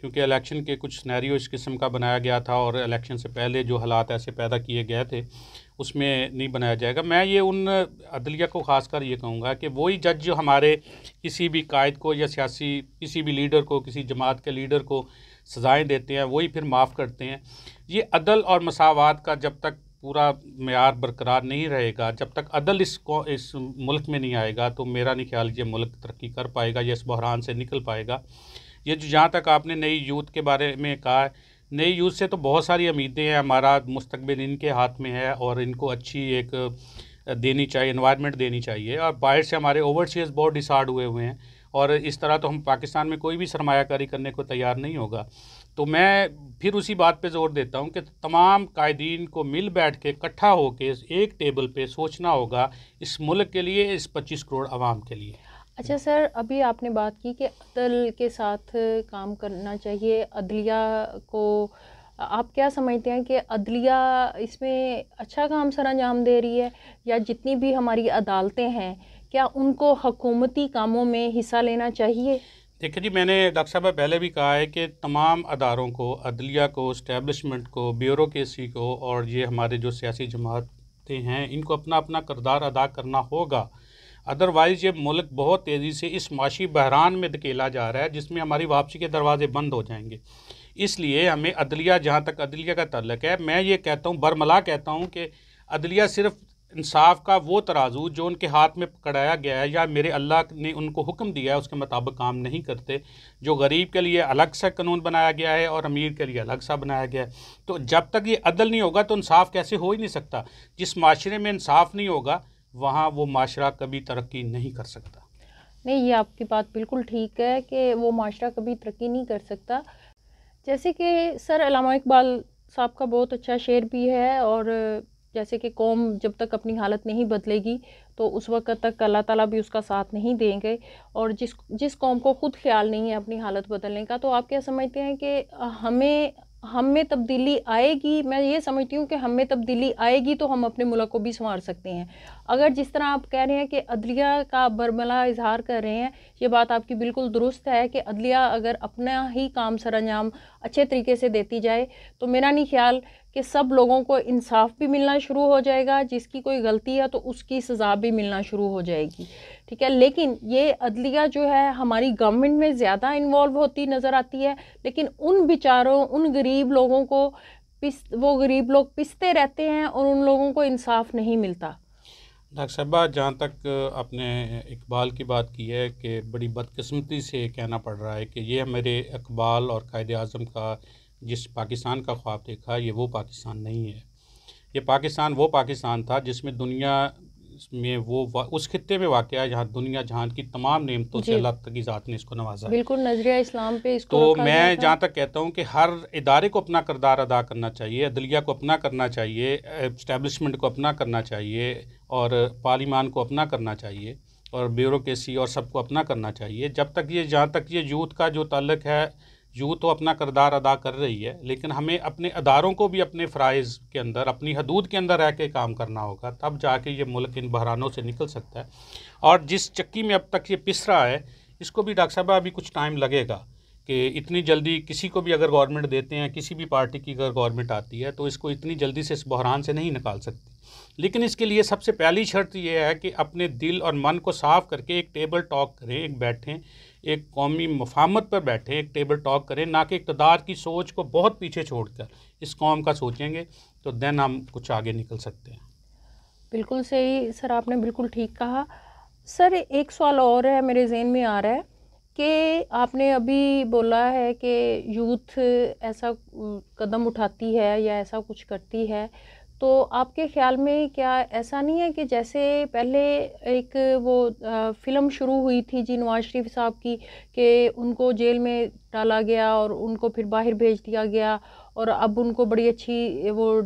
کیونکہ الیکشن کے کچھ سینیریو اس قسم کا بنایا گیا تھا اور الیکشن سے پہلے جو حالات ایسے پیدا کیے گئے تھے اس میں نہیں بنایا جائے گا۔ میں یہ ان عدلیہ کو خاص کر یہ کہوں گا کہ وہی جج جو ہمارے کسی بھی قائد کو یا سیاسی کسی بھی لیڈر کو، کسی جماعت کے لیڈر کو سزائیں دیتے ہیں، وہی پھر معاف کرتے ہیں۔ یہ عدل اور مساوات کا جب تک پورا معیار برقرار نہیں رہے گا، جب تک عدل اس ملک میں نہیں آئے گا، تو میرا نہیں خیال یہ ملک ترقی کر پائے گا یا اس بحران سے نکل پائے گا۔ یہ جو جہاں تک آپ نے نئی یوتھ کے بارے میں کہا ہے، نئی یوتھ سے تو بہت ساری امیدیں ہیں، ہمارا مستقبل ان کے ہاتھ میں ہے اور ان کو اچھی ایک دینی چاہیے، انوائرمنٹ دینی چاہیے۔ اور باہر سے ہمارے اوورسیز بہت ڈسارڈ ہوئے ہیں اور اس طرح تو ہم پاکستان میں کوئی بھی سرمایہ کاری کرنے کو تیار نہیں ہوگا۔ تو میں پھر اسی بات پہ زور دیتا ہوں کہ تمام قائدین کو مل بیٹھ کے اکٹھا ہو کے ایک ٹیبل پہ سوچنا ہوگا اس ملک کے لیے، اس 25 کروڑ عوام کے لیے۔ اچھا سر، ابھی آپ نے بات کی کہ عدل کے ساتھ کام کرنا چاہیے، عدلیہ کو آپ کیا سمجھتے ہیں کہ عدلیہ اس میں اچھا کام سر انجام دے رہی ہے، یا جتنی بھی ہماری عدالتیں ہیں کیا ان کو حکومتی کاموں میں حصہ لینا چاہیے؟ دیکھیں جی، میں نے ڈاکٹر صاحب پہلے بھی کہا ہے کہ تمام اداروں کو، عدلیہ کو، اسٹیبلشمنٹ کو، بیوروکریسی کو اور یہ ہمارے جو سیاسی جماعتیں ہیں ان کو اپنا اپنا کردار ادا کرنا ہوگا۔ ادروائز یہ ملک بہت تیزی سے اس معاشی بحران میں دھکیلا جا رہا ہے جس میں ہماری واپسی کے دروازے بند ہو جائیں گے۔ اس لیے ہمیں عدلیہ، جہاں تک عدلیہ کا تعلق ہے، میں یہ کہتا ہوں، برملا کہتا ہوں کہ عدلیہ صرف انصاف کا وہ ترازو جو ان کے ہاتھ میں پکڑایا گیا ہے یا میرے اللہ نے ان کو حکم دیا ہے اس کے مطابق کام نہیں کرتے، جو غریب کے لیے الگ سا قانون بنایا گیا ہے اور امیر کے لیے الگ سا بنایا گیا ہے۔ تو جب تک یہ عدل نہیں ہوگا تو انصاف کیسے ہو ہی نہیں سکتا۔ جس معاشرے میں انصاف نہیں ہوگا وہاں وہ معاشرہ کبھی ترقی نہیں کر سکتا۔ نہیں، یہ آپ کی بات بالکل ٹھیک ہے کہ وہ معاشرہ کبھی ترقی نہیں کر سکتا۔ جیسے کہ سر علامہ اقبال صاحب کا بہت اچھا شعر بھی ہے، اور جیسے کہ قوم جب تک اپنی حالت نہیں بدلے گی تو اس وقت تک اللہ تعالیٰ بھی اس کا ساتھ نہیں دیں گے، اور جس قوم کو خود خیال نہیں ہے اپنی حالت بدلنے کا، تو آپ کیا سمجھتے ہیں کہ ہم میں تبدیلی آئے گی؟ میں یہ سمجھتی ہوں کہ ہم میں تبدیلی آئے گی تو ہم اپنے ملک کو بھی سنوار سکتے ہیں۔ اگر جس طرح آپ کہہ رہے ہیں کہ عدلیہ کا برملا اظہار کر رہے ہیں، یہ بات آپ کی بالکل درست ہے کہ عدلیہ اگر اپنا ہی کام سر انجام اچھے طریقے سے دیتی جائے تو میرا نہیں خیال کہ سب لوگوں کو انصاف بھی ملنا شروع ہو جائے گا، جس کی کوئی غلطی ہے تو اس کی سزا بھی ملنا شروع ہو جائے گی، ٹھیک ہے۔ لیکن یہ عدلیہ جو ہے ہماری گورنمنٹ میں زیادہ انوالو ہوتی نظر آتی ہے، لیکن ان بیچاروں، ان غریب لوگوں کو وہ غریب لوگ پستے رہتے ہیں اور ان لوگوں کو انصاف نہیں ملتا۔ ڈاکٹر صاحبہ، جہاں تک آپ نے اقبال کی بات کی ہے کہ بڑی بدقسمتی سے کہنا پڑ رہا ہے کہ یہ میرے اقبال اور قائد اعظم کا جس پاکستان کا خواب دیکھا، یہ وہ پاکستان نہیں ہے۔ یہ پاکستان وہ پاکستان تھا جس میں دنیا میں وہ اس خطے میں واقع ہے جہاں دنیا جہان کی تمام نعمتوں سے اللہ کی ذات نے اس کو نوازا ہے۔ بالکل نظریہ اسلام پہ اس کو تو رکھا میں گیا تھا۔ جہاں تک کہتا ہوں کہ ہر ادارے کو اپنا کردار ادا کرنا چاہیے، عدلیہ کو اپنا کرنا چاہیے، اسٹیبلشمنٹ کو اپنا کرنا چاہیے، اور پارلیمان کو اپنا کرنا چاہیے، اور بیوروکریسی اور سب کو اپنا کرنا چاہیے۔ جہاں تک یہ یوتھ کا جو تعلق ہے، یوتھ تو اپنا کردار ادا کر رہی ہے، لیکن ہمیں اپنے اداروں کو بھی اپنے فرائض کے اندر، اپنی حدود کے اندر رہ کے کام کرنا ہوگا، تب جا کے یہ ملک ان بحرانوں سے نکل سکتا ہے۔ اور جس چکی میں اب تک یہ پس رہا ہے، اس کو بھی ڈاکٹر صاحبہ ابھی کچھ ٹائم لگے گا کہ اتنی جلدی کسی کو بھی اگر گورنمنٹ دیتے ہیں، کسی بھی پارٹی کی اگر گورنمنٹ آتی ہے تو اس کو اتنی جلدی سے اس بحران سے نہیں نکال سکتی۔ لیکن اس کے لیے سب سے پہلی شرط یہ ہے کہ اپنے دل اور من کو صاف کر کے ایک ٹیبل ٹاک کریں، ایک بیٹھیں، ایک قومی مفاہمت پر بیٹھیں، ایک ٹیبل ٹاک کریں، نہ کہ اقتدار کی سوچ کو بہت پیچھے چھوڑ کر اس قوم کا سوچیں گے تو دین ہم کچھ آگے نکل سکتے ہیں۔ بالکل صحیح سر، آپ نے بالکل ٹھیک کہا۔ سر ایک سوال اور ہے میرے ذہن میں آ رہا ہے کہ آپ نے ابھی بولا ہے کہ یوتھ ایسا قدم اٹھاتی ہے یا ایسا کچھ کرتی ہے، تو آپ کے خیال میں کیا ایسا نہیں ہے کہ جیسے پہلے ایک وہ فلم شروع ہوئی تھی جی نواز شریف صاحب کی، کہ ان کو جیل میں ڈالا گیا اور ان کو پھر باہر بھیج دیا گیا، اور اب ان کو بڑی اچھی وہ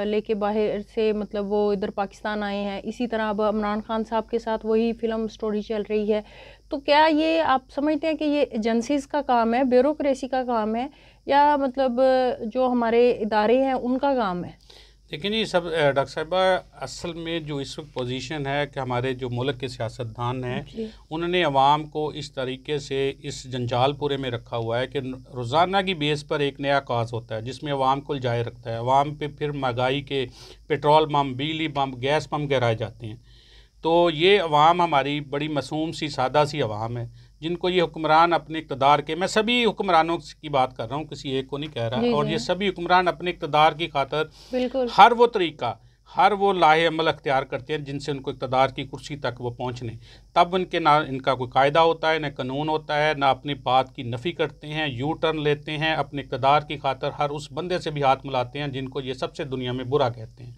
لے کے باہر سے مطلب وہ ادھر پاکستان آئے ہیں، اسی طرح اب عمران خان صاحب کے ساتھ وہی فلم سٹوری چل رہی ہے، تو کیا یہ آپ سمجھتے ہیں کہ یہ ایجنسیز کا کام ہے، بیوروکریسی کا کام ہے، یا مطلب جو ہمارے ادارے ہیں ان کا کام ہے؟ لیکن یہ سب ڈاکٹر صاحبہ اصل میں جو اس وقت پوزیشن ہے کہ ہمارے جو ملک کے سیاستدان ہیں انہوں نے عوام کو اس طریقے سے اس جنجال پورے میں رکھا ہوا ہے کہ روزانہ کی بیس پر ایک نیا کاز ہوتا ہے جس میں عوام کو الجائے رکھتا ہے. عوام پہ پھر مہنگائی کے پیٹرول پمپ، بجلی پمپ، گیس پمپ گرائے جاتے ہیں. تو یہ عوام ہماری بڑی معصوم سی سادہ سی عوام ہے جن کو یہ حکمران اپنے اقتدار کے، میں سبھی حکمرانوں کی بات کر رہا ہوں، کسی ایک کو نہیں کہہ رہا، اور یہ سبھی حکمران اپنے اقتدار کی خاطر ہر وہ طریقہ، ہر وہ لاہے عمل اختیار کرتے ہیں جن سے ان کو اقتدار کی کرسی تک وہ پہنچنے. تب ان کا کوئی قاعدہ ہوتا ہے، نہ قانون ہوتا ہے، نہ اپنی بات کی نفی کرتے ہیں، یو ٹرن لیتے ہیں، اپنے اقتدار کی خاطر ہر اس بندے سے بھی ہاتھ ملاتے ہیں جن کو یہ سب سے دنیا میں برا کہتے ہیں.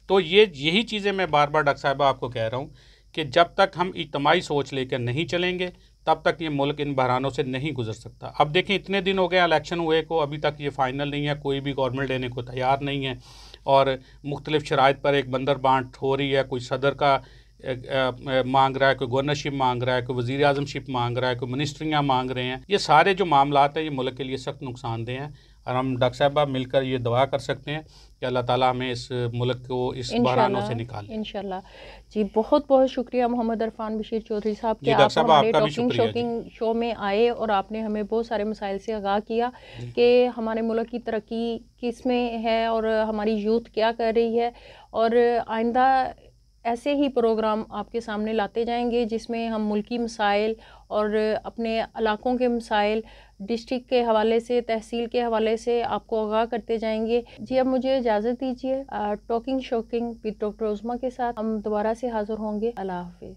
تو یہی چیزیں میں بار بار ڈاکٹر صاحبہ آپ کو کہہ رہا ہوں کہ جب تک ہم اجتماعی سوچ لے کر نہیں چلیں گے تب تک یہ ملک ان بحرانوں سے نہیں گزر سکتا. اب دیکھیں اتنے دن ہو گئے الیکشن ہوئے کو، ابھی تک یہ فائنل نہیں ہے، کوئی بھی گورنمنٹ لینے کو تیار نہیں ہے، اور مختلف شرائط پر ایک بندر بانٹ ہو رہی ہے. کوئی صدر کا مانگ رہا ہے، کوئی گورنرشپ مانگ رہا ہے، کوئی وزیر اعظم شپ مانگ رہا ہے، کوئی منسٹریاں مانگ رہے ہیں. یہ سارے جو معاملات ہیں یہ ملک کے لیے سخت نقصان دہ ہیں، اور ہم ڈاکٹر صاحبہ مل کر یہ دعا کر سکتے ہیں کہ اللہ تعالیٰ ہمیں اس ملک کو اس بحرانوں سے نکالے انشاءاللہ. جی بہت بہت شکریہ محمد عرفان بشیر چودھری صاحب کہ آپ ہمارے ٹاکنگ شو میں آئے اور آپ نے ہمیں بہت سارے مسائل سے آگاہ کیا کہ ہمارے ملک کی ترقی کس میں ہے اور ہماری یوتھ کیا کر رہی ہے، اور آئندہ ایسے ہی پروگرام آپ کے سامنے لاتے جائیں گے جس میں ہم ملکی مسائل اور اپنے علاقوں کے مسائل، ڈسٹرکٹ کے حوالے سے، تحصیل کے حوالے سے آپ کو آگاہ کرتے جائیں گے. جی اب مجھے اجازت دیجیے. ٹاکنگ شوکنگ وتھ ڈاکٹر عظمیٰ کے ساتھ ہم دوبارہ سے حاضر ہوں گے. اللہ حافظ.